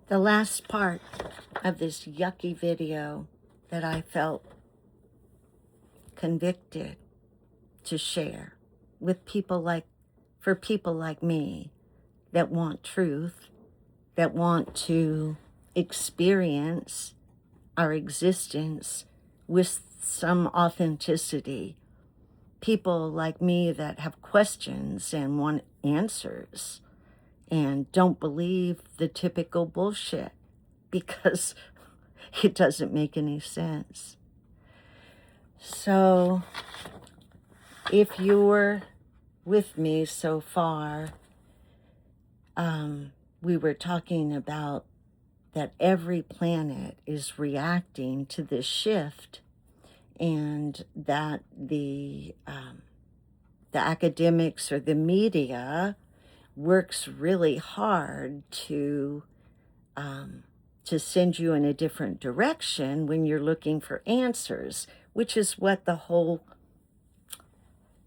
The last part of this yucky video that I felt convicted to share with for people like me that want truth, that want to experience our existence with some authenticity. People like me that have questions and want answers and don't believe the typical bullshit because it doesn't make any sense. So if you're with me so far, we were talking about that every planet is reacting to this shift, and that the academics or the media works really hard to send you in a different direction when you're looking for answers, which is what the whole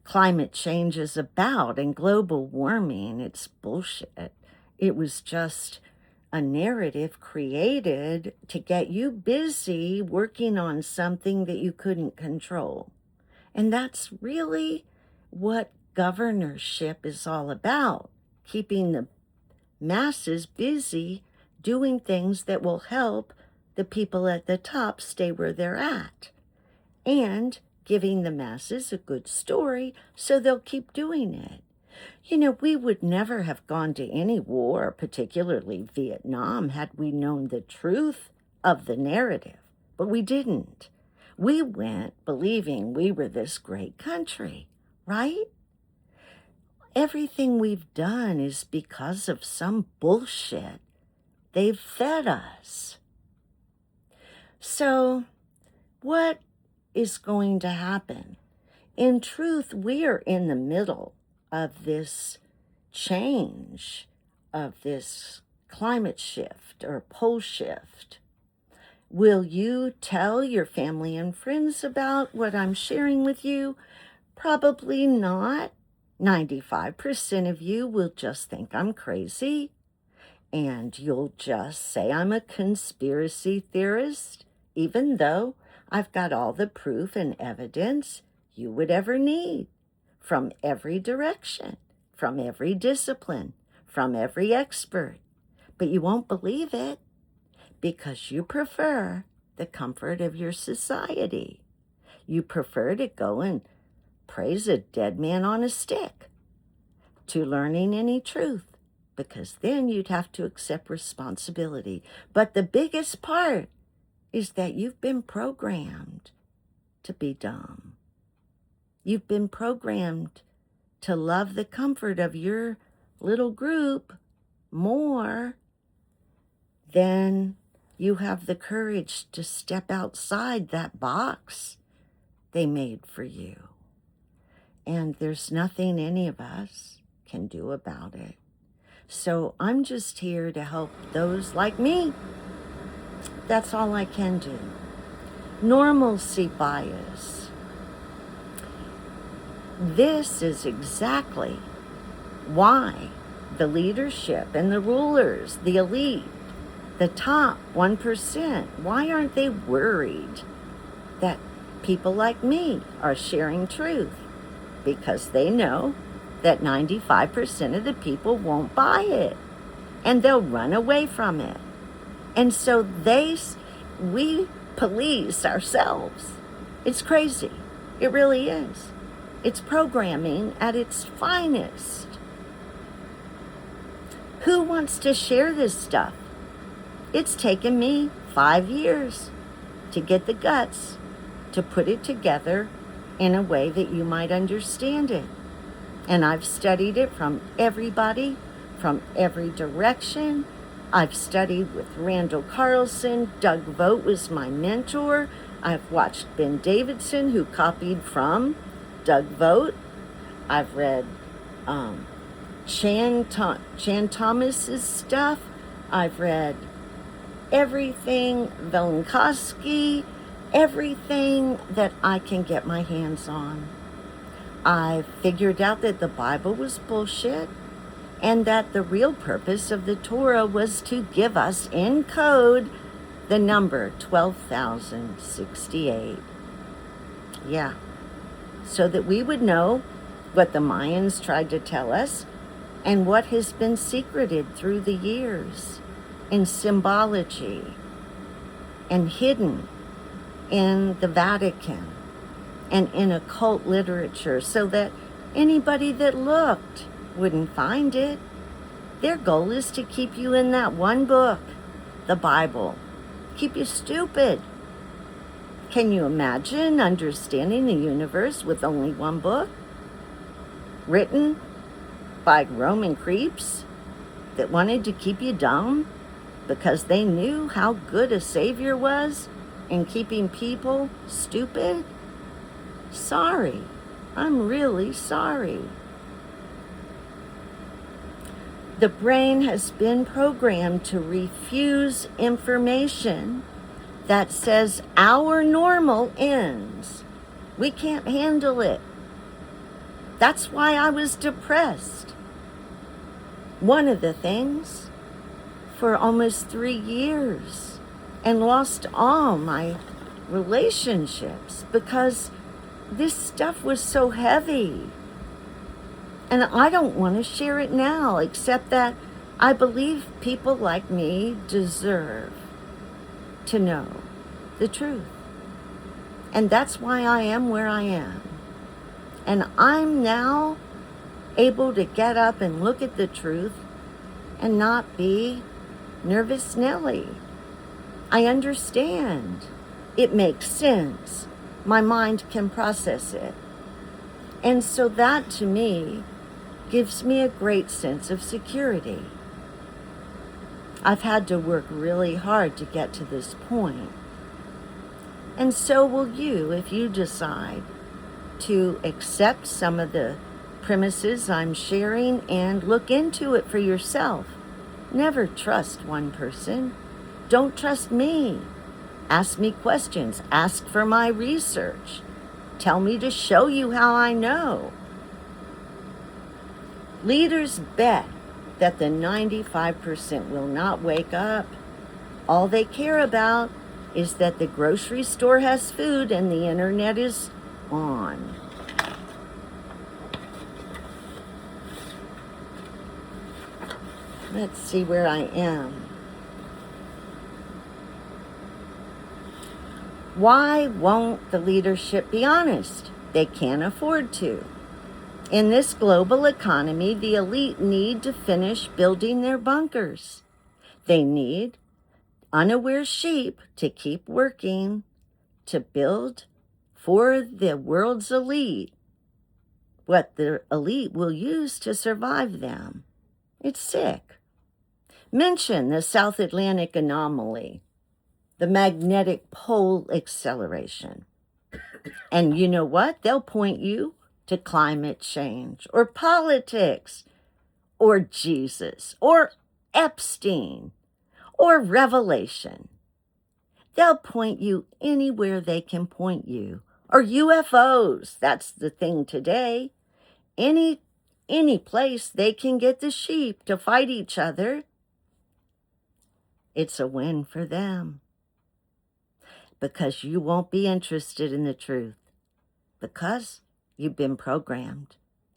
climate change is about, and global warming. It's bullshit. It was just a narrative created to get you busy working on something that you couldn't control. And that's really what governorship is all about, keeping the masses busy doing things that will help the people at the top stay where they're at, and giving the masses a good story so they'll keep doing it. You know, we would never have gone to any war, particularly Vietnam, had we known the truth of the narrative. But we didn't. We went believing we were this great country, right? Everything we've done is because of some bullshit they've fed us. So, what is going to happen? In truth, we are in the middle of this change, of this climate shift or pole shift. Will you tell your family and friends about what I'm sharing with you? Probably not. 95% of you will just think I'm crazy, and you'll just say I'm a conspiracy theorist, even though I've got all the proof and evidence you would ever need from every direction, from every discipline, from every expert. But you won't believe it because you prefer the comfort of your society. You prefer to go and praise a dead man on a stick to learning any truth, because then you'd have to accept responsibility. But the biggest part is that you've been programmed to be dumb. You've been programmed to love the comfort of your little group more than you have the courage to step outside that box they made for you. And there's nothing any of us can do about it. So I'm just here to help those like me. That's all I can do. Normalcy bias. This is exactly why the leadership and the rulers, the elite, the top 1%, why aren't they worried that people like me are sharing truth? Because they know that 95% of the people won't buy it, and they'll run away from it. And so we police ourselves. It's crazy. It really is. It's programming at its finest. Who wants to share this stuff? It's taken me 5 years to get the guts to put it together in a way that you might understand it. And I've studied it from everybody, from every direction. I've studied with Randall Carlson. Doug Vogt was my mentor. I've watched Ben Davidson, who copied from Doug Vogt. I've read Chan Thomas's stuff. I've read everything, Velikovsky, everything that I can get my hands on. I figured out that the Bible was bullshit, and that the real purpose of the Torah was to give us in code the number 12,068. Yeah, so that we would know what the Mayans tried to tell us and what has been secreted through the years in symbology and hidden in the Vatican and in occult literature, so that anybody that looked wouldn't find it. Their goal is to keep you in that one book, the Bible. Keep you stupid. Can you imagine understanding the universe with only one book? Written by Roman creeps that wanted to keep you dumb because they knew how good a savior was in keeping people stupid? Sorry. I'm really sorry. The brain has been programmed to refuse information that says our normal ends. We can't handle it. That's why I was depressed. One of the things, for almost 3 years, and lost all my relationships because this stuff was so heavy. And I don't want to share it now, except that I believe people like me deserve to know the truth. And that's why I am where I am. And I'm now able to get up and look at the truth and not be nervous Nelly. I understand. It makes sense. My mind can process it. And so that to me gives me a great sense of security. I've had to work really hard to get to this point. And so will you if you decide to accept some of the premises I'm sharing and look into it for yourself. Never trust one person. Don't trust me. Ask me questions. Ask for my research. Tell me to show you how I know. Leaders bet that the 95% will not wake up. All they care about is that the grocery store has food and the internet is on. Let's see where I am. Why won't the leadership be honest? They can't afford to. In this global economy, the elite need to finish building their bunkers. They need unaware sheep to keep working to build for the world's elite what the elite will use to survive them. It's sick. Mention the South Atlantic anomaly, the magnetic pole acceleration. And you know what? They'll point you to climate change or politics or Jesus or Epstein or Revelation. They'll point you anywhere they can point you. Or UFOs, that's the thing today. Any place they can get the sheep to fight each other, it's a win for them. Because you won't be interested in the truth. Because you've been programmed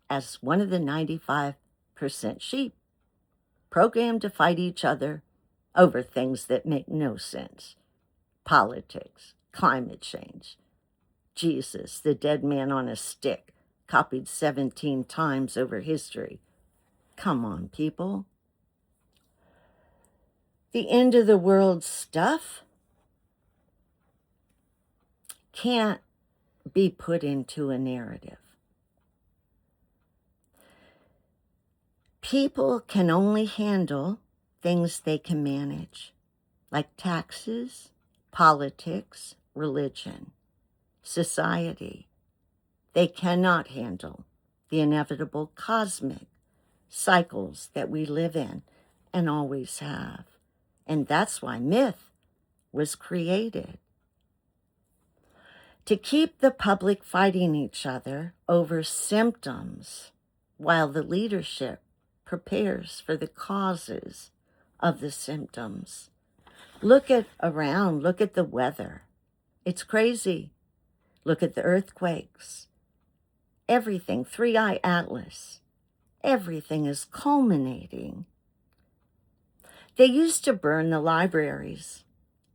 as one of the 95% sheep, programmed to fight each other over things that make no sense. Politics, climate change, Jesus, the dead man on a stick, copied 17 times over history. Come on, people. The end of the world stuff can't be put into a narrative. People can only handle things they can manage, like taxes, politics, religion, society. They cannot handle the inevitable cosmic cycles that we live in and always have. And that's why myth was created. To keep the public fighting each other over symptoms while the leadership prepares for the causes of the symptoms. Look at around, look at the weather. It's crazy. Look at the earthquakes. Everything, 3i Atlas, everything is culminating. They used to burn the libraries.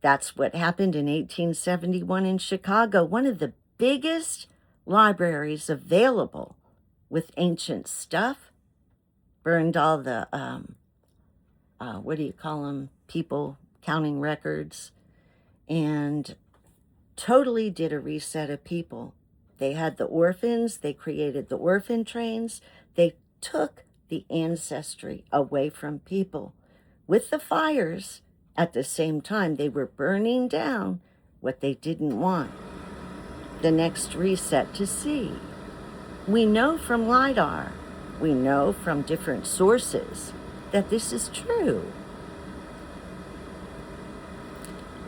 That's what happened in 1871 in Chicago, one of the biggest libraries available with ancient stuff. Burned all the, what do you call them, people counting records, and totally did a reset of people. They had the orphans, they created the orphan trains, they took the ancestry away from people. With the fires, at the same time, they were burning down what they didn't want. The next reset to see. We know from LIDAR, we know from different sources that this is true.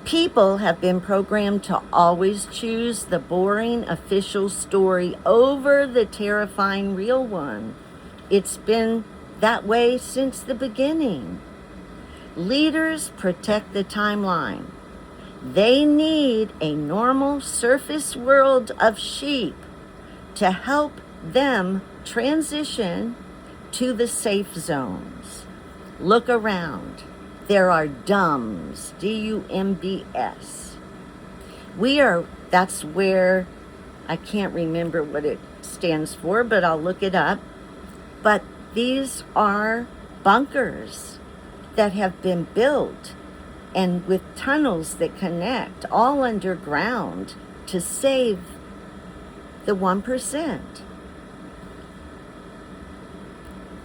People have been programmed to always choose the boring official story over the terrifying real one. It's been that way since the beginning. Leaders protect the timeline. They need a normal surface world of sheep to help them transition to the safe zones. Look around. There are DUMBs, D-U-M-B-S. That's where, I can't remember what it stands for, but I'll look it up. But these are bunkers that have been built and with tunnels that connect all underground to save the 1%.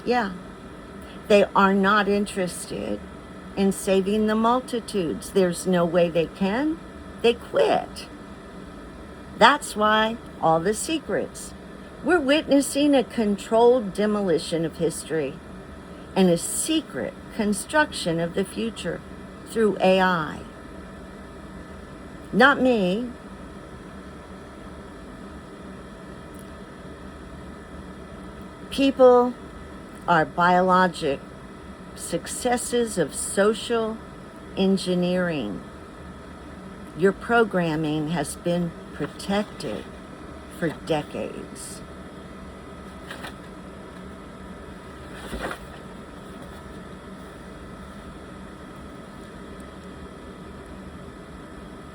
Yeah, they are not interested in saving the multitudes. There's no way they can. They quit. That's why all the secrets. We're witnessing a controlled demolition of history and a secret construction of the future through AI. Not me. People are biologic successes of social engineering. Your programming has been protected for decades.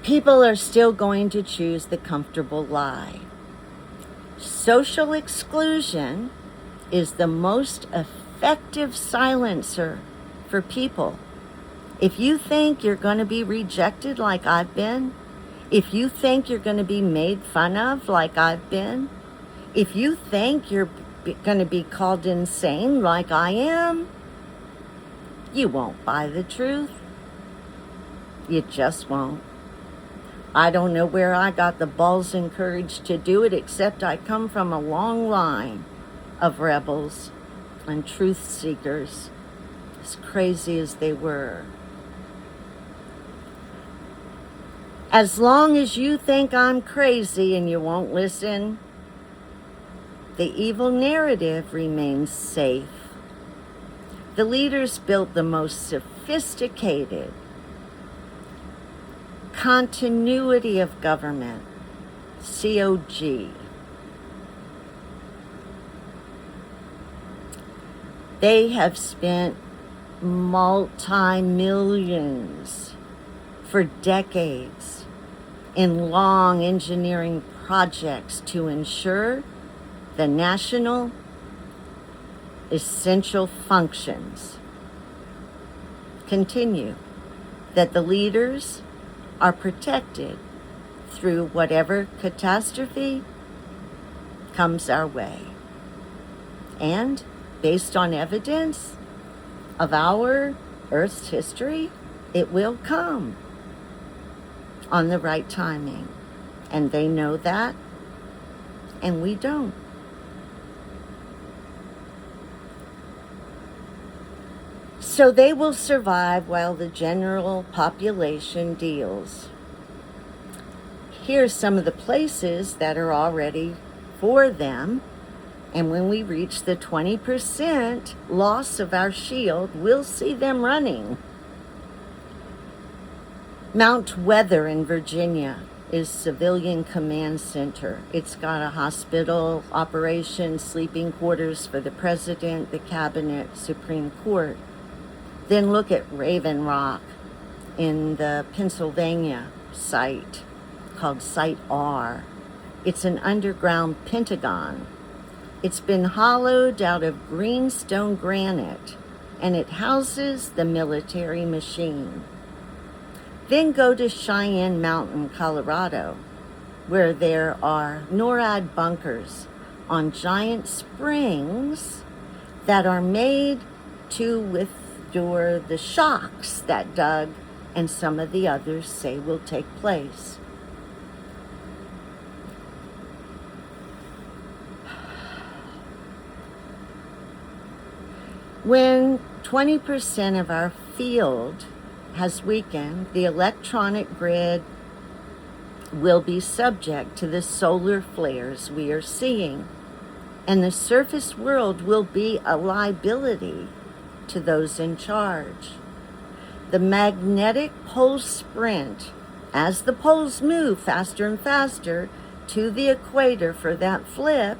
People are still going to choose the comfortable lie. Social exclusion is the most effective silencer for people. If you think you're going to be rejected like I've been, if you think you're going to be made fun of like I've been, if you think you're going to be called insane like I am, you won't buy the truth. You just won't. I don't know where I got the balls and courage to do it, except I come from a long line of rebels and truth seekers, as crazy as they were. As long as you think I'm crazy and you won't listen, the evil narrative remains safe. The leaders built the most sophisticated continuity of government, COG. They have spent multi-millions for decades in long engineering projects to ensure the national essential functions continue, that the leaders are protected through whatever catastrophe comes our way. And based on evidence of our Earth's history, it will come on the right timing. And they know that, and we don't. So they will survive while the general population deals. Here's some of the places that are already for them. And when we reach the 20% loss of our shield, we'll see them running. Mount Weather in Virginia is Civilian Command Center. It's got a hospital, operations, sleeping quarters for the president, the cabinet, Supreme Court. Then look at Raven Rock in the Pennsylvania site called Site R. It's an underground Pentagon. It's been hollowed out of greenstone granite, and it houses the military machine. Then go to Cheyenne Mountain, Colorado, where there are NORAD bunkers on giant springs that are made to withstand the shocks that Doug and some of the others say will take place. When 20% of our field has weakened, the electronic grid will be subject to the solar flares we are seeing, and the surface world will be a liability to those in charge. The magnetic pole sprint, as the poles move faster and faster to the equator for that flip,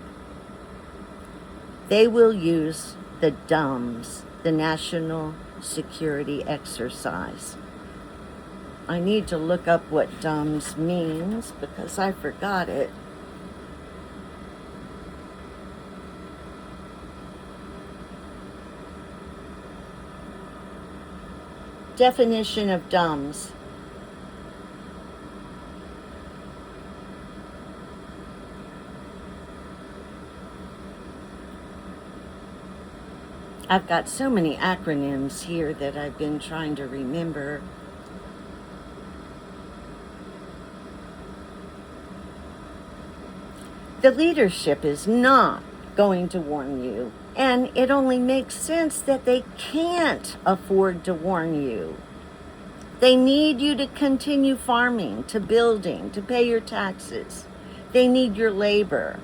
they will use the DUMS, the National Security Exercise. I need to look up what DUMS means because I forgot it. Definition of DUMS. I've got so many acronyms here that I've been trying to remember. The leadership is not going to warn you, and it only makes sense that they can't afford to warn you. They need you to continue farming, to building, to pay your taxes. They need your labor.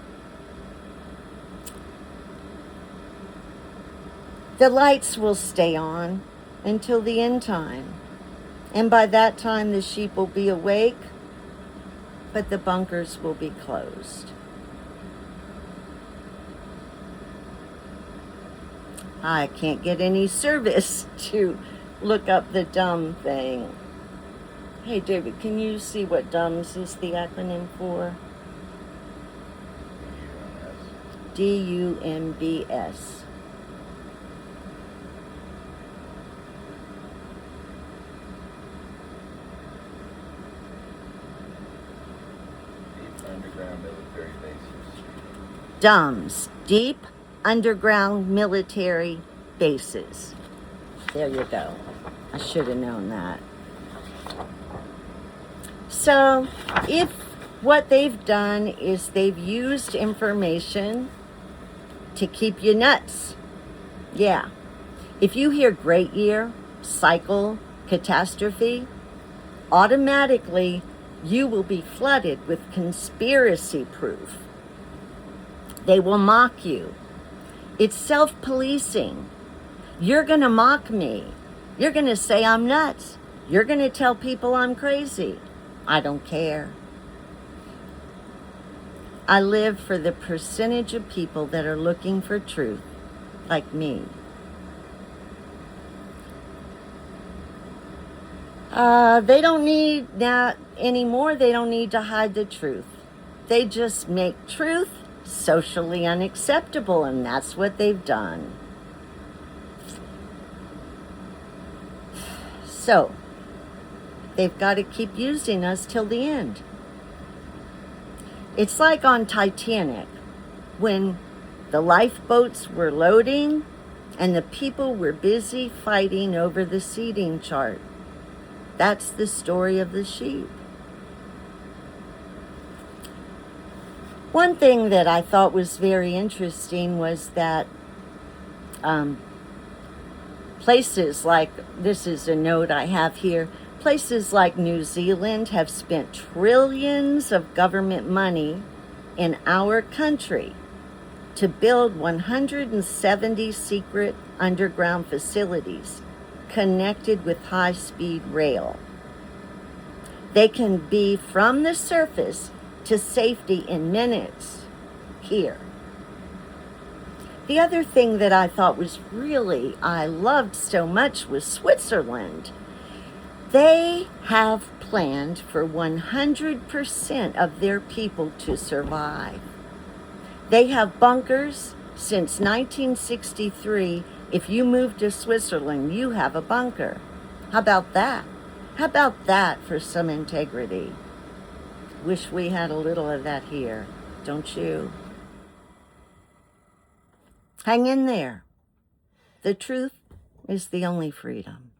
The lights will stay on until the end time. And by that time, the sheep will be awake, but the bunkers will be closed. I can't get any service to look up the dumb thing. Hey, David, can you see what DUMS is the acronym for? DUMBS. Underground military bases. DUMS, Deep Underground Military Bases. There you go. I should have known that. So, if what they've done is they've used information to keep you nuts. Yeah. If you hear great year, cycle, catastrophe, automatically you will be flooded with conspiracy proof. They will mock you. It's self-policing. You're going to mock me. You're going to say I'm nuts. You're going to tell people I'm crazy. I don't care. I live for the percentage of people that are looking for truth, like me. They don't need that anymore. They don't need to hide the truth. They just make truth socially unacceptable, and that's what they've done. So, they've got to keep using us till the end. It's like on Titanic, when the lifeboats were loading and the people were busy fighting over the seating chart. That's the story of the sheep. One thing that I thought was very interesting was that places like, this is a note I have here, places like New Zealand have spent trillions of government money in our country to build 170 secret underground facilities connected with high-speed rail. They can be from the surface to safety in minutes here. The other thing that I thought was I loved so much was Switzerland. They have planned for 100% of their people to survive. They have bunkers since 1963. If you move to Switzerland, you have a bunker. How about that? How about that for some integrity? Wish we had a little of that here, don't you? Hang in there. The truth is the only freedom.